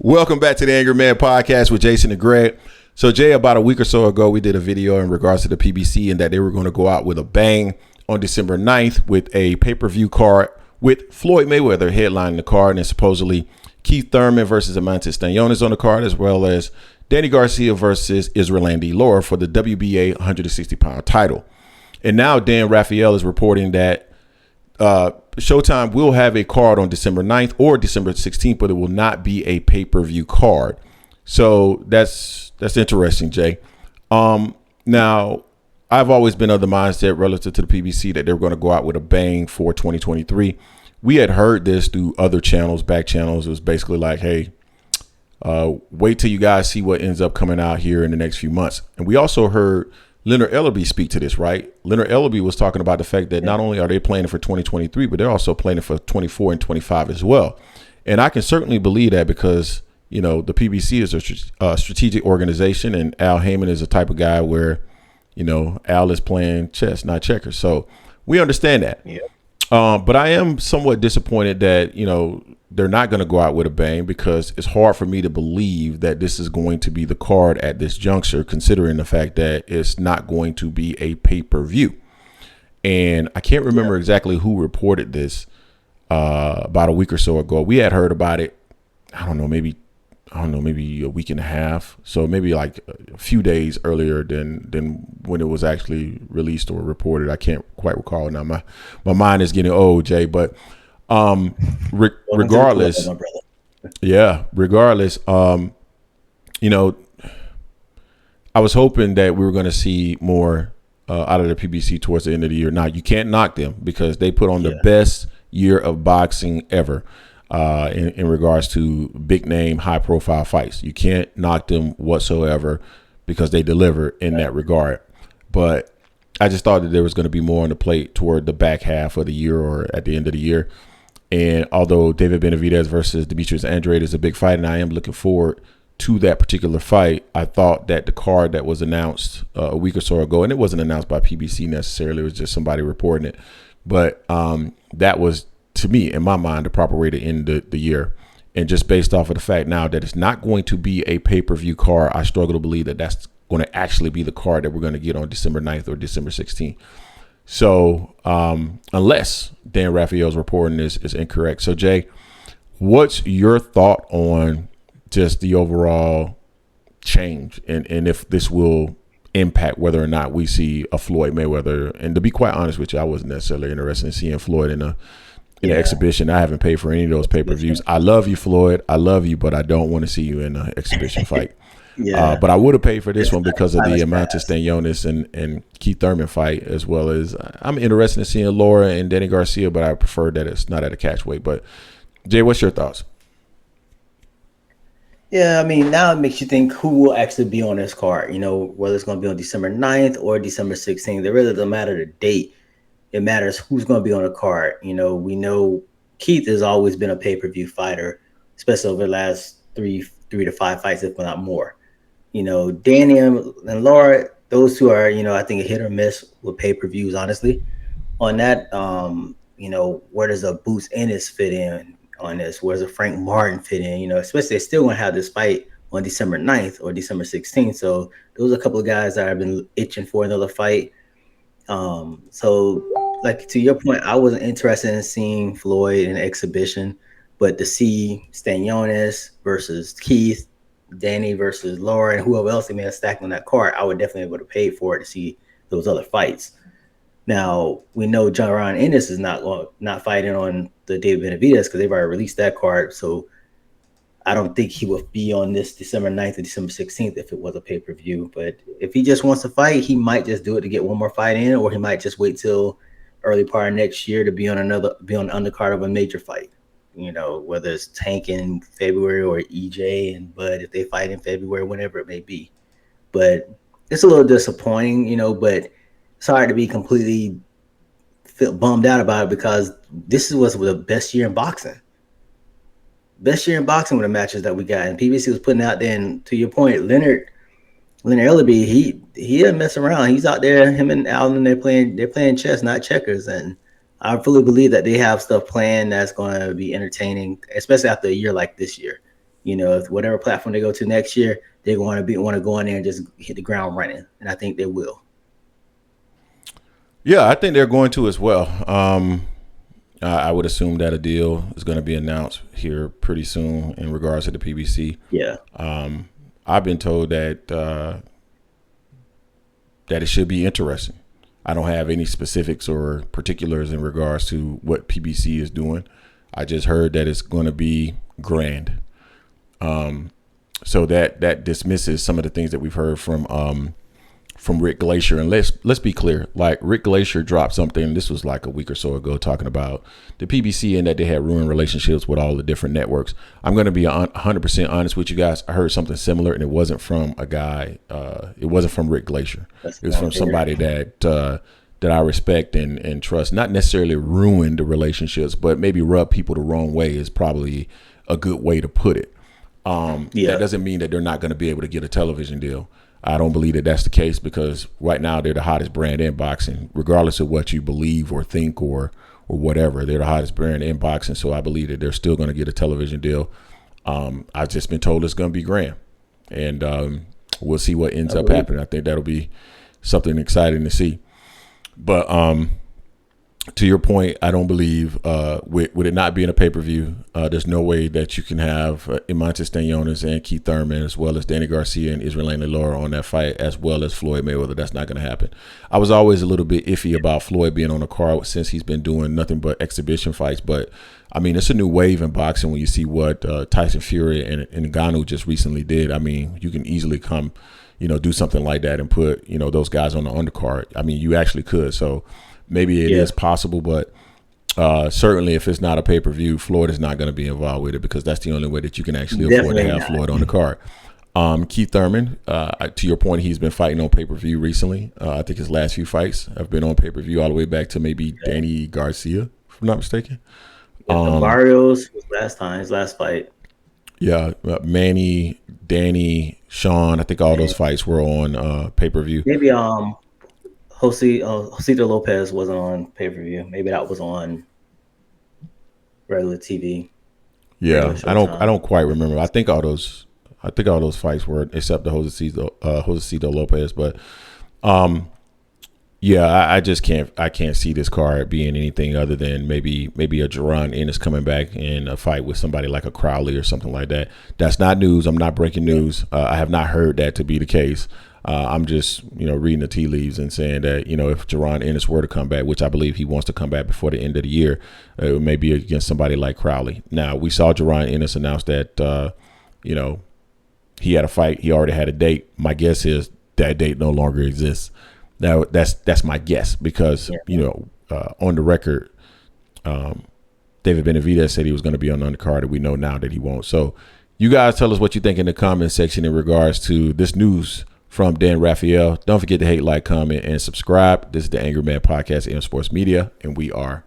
Welcome back to the Angry Man Podcast with Jason and Greg. So, Jay, about a week or so ago, we did a video in regards to the PBC and that they were going to go out with a bang on December 9th with a pay-per-view card with Floyd Mayweather headlining the card, and supposedly Keith Thurman versus Amante Stanionis on the card, as well as Danny Garcia versus Israel Andy Laura for the WBA 160-pound title. And now Dan Rafael is reporting that Showtime will have a card on December 9th or December 16th, but it will not be a pay-per-view card. So that's interesting, Jay. Now, I've always been of the mindset relative to the PBC that they were going to go out with a bang for 2023. We had heard this through other channels, back channels. It was basically like, hey, wait till you guys see what ends up coming out here in the next few months. And we also heard Leonard Ellerby speak to this, right? Leonard Ellerby was talking about the fact that not only are they planning for 2023, but they're also planning for 24 and 25 as well. And I can certainly believe that because, you know, the PBC is a strategic organization, and Al Heyman is the type of guy where, you know, Al is playing chess, not checkers. So we understand that. Yeah. But I am somewhat disappointed that, you know, they're not going to go out with a bang, because it's hard for me to believe that this is going to be the card at this juncture, considering the fact that it's not going to be a pay-per-view. And I can't remember exactly who reported this about a week or so ago. We had heard about it, maybe a week and a half. So maybe like a few days earlier than when it was actually released or reported. I can't quite recall now. My mind is getting old, Jay, but regardless, you know, I was hoping that we were going to see more out of the PBC towards the end of the year. Now, you can't knock them because they put on the best year of boxing ever in regards to big name, high profile fights. You can't knock them whatsoever because they deliver in that regard. But I just thought that there was going to be more on the plate toward the back half of the year or at the end of the year. And although David Benavidez versus Demetrius Andrade is a big fight, and I am looking forward to that particular fight, I thought that the card that was announced a week or so ago, and it wasn't announced by PBC necessarily, it was just somebody reporting it, but that was, to me, in my mind, the proper way to end the year. And just based off of the fact now that it's not going to be a pay-per-view card, I struggle to believe that that's going to actually be the card that we're going to get on December 9th or December 16th. So unless Dan Rafael's reporting is incorrect. So, Jay, what's your thought on just the overall change and if this will impact whether or not we see a Floyd Mayweather? And to be quite honest with you, I wasn't necessarily interested in seeing Floyd in an exhibition. I haven't paid for any of those pay-per-views. I love you, Floyd. I love you, but I don't want to see you in an exhibition fight. But I would have paid for this one because of the Amante Stanionis and Keith Thurman fight, as well as I'm interested in seeing Laura and Danny Garcia, but I prefer that it's not at a catch weight. But Jay, what's your thoughts? Yeah, I mean, now it makes you think who will actually be on this card, you know, whether it's going to be on December 9th or December 16th. It really doesn't matter the date. It matters who's going to be on the card. You know, we know Keith has always been a pay-per-view fighter, especially over the last three to five fights, if not more. You know, Danny and Laura, those two are, you know, I think a hit or miss with pay-per-views, honestly. On that, you know, where does a Boots Ennis fit in on this? Where does a Frank Martin fit in? You know, especially they're still going to have this fight on December 9th or December 16th. So those are a couple of guys that have been itching for another fight. So, like, to your point, I wasn't interested in seeing Floyd in an exhibition, but to see Stanionis versus Keith, Danny versus Laura, and whoever else they may have stacked on that card, I would definitely would have paid for it to see those other fights. Now, we know John Ennis is not fighting on the David Benavidez because they've already released that card. So I don't think he would be on this December 9th or December 16th if it was a pay-per-view. But if he just wants to fight, he might just do it to get one more fight in, or he might just wait till early part of next year to be on the undercard of a major fight. You know, whether it's Tank in February or EJ and Bud if they fight in February, whenever it may be. But it's a little disappointing, you know, but it's hard to be completely bummed out about it because this was the best year in boxing. Best year in boxing with the matches that we got. And PBC was putting out there, and to your point, Leonard Ellerby, he didn't mess around. He's out there, him and Allen, they're playing chess, not checkers. And I fully believe that they have stuff planned that's going to be entertaining, especially after a year like this year. If whatever platform they go to next year, they're going to want to go in there and just hit the ground running, and I think they will. Yeah, I think they're going to as well. I would assume that a deal is going to be announced here pretty soon in regards to the PBC. Yeah. I've been told that that it should be interesting. I don't have any specifics or particulars in regards to what PBC is doing. I just heard that it's going to be grand. So that dismisses some of the things that we've heard from Rick Glacier. And let's be clear, like Rick Glacier dropped something, this was like a week or so ago, talking about the PBC and that they had ruined relationships with all the different networks. I'm going to be 100% honest with you guys. I heard something similar, and it wasn't from a guy. It wasn't from Rick Glacier. It was from somebody that I respect and trust. Not necessarily ruin the relationships, but maybe rub people the wrong way is probably a good way to put it. That doesn't mean that they're not going to be able to get a television deal. I don't believe that that's the case, because right now they're the hottest brand in boxing, regardless of what you believe or think or whatever. They're the hottest brand in boxing, so I believe that they're still going to get a television deal. I've just been told it's going to be grand, and we'll see what ends up happening. I think that'll be something exciting to see. But to your point, I don't believe with it not being a pay-per-view, there's no way that you can have Imantas Stanionis and Keith Thurman, as well as Danny Garcia and Israel Laura on that fight, as well as Floyd Mayweather. That's not going to happen. I was always a little bit iffy about Floyd being on the card since he's been doing nothing but exhibition fights. But, I mean, it's a new wave in boxing when you see what Tyson Fury and Ngannou just recently did. I mean, you can easily come, do something like that and put, those guys on the undercard. I mean, you actually could. So maybe it is possible, but certainly if it's not a pay-per-view, Floyd is not going to be involved with it, because that's the only way that you can actually afford to have Floyd on the card. Keith Thurman, to your point, he's been fighting on pay-per-view recently. I think his last few fights have been on pay-per-view all the way back to maybe Danny Garcia, if I'm not mistaken. Barrios was his last fight. Yeah, Manny, Danny, Sean, I think all those fights were on pay-per-view. Maybe Josito Lopez wasn't on pay-per-view. Maybe that was on regular TV. Yeah, I don't quite remember. I think all those fights were, except the Josito Lopez. But I just can't see this card being anything other than maybe a Jaron Ennis coming back in a fight with somebody like a Crowley or something like that. That's not news. I'm not breaking news. I have not heard that to be the case. I'm just, reading the tea leaves and saying that, if Jaron Ennis were to come back, which I believe he wants to come back before the end of the year, it may be against somebody like Crowley. Now, we saw Jaron Ennis announce that, he had a fight. He already had a date. My guess is that date no longer exists. Now, that's my guess, because, on the record, David Benavidez said he was going to be on the undercard, and we know now that he won't. So you guys tell us what you think in the comment section in regards to this news from Dan Rafael. Don't forget to hate, like, comment, and subscribe. This is the Angry Man Podcast, AM Sports Media, and we are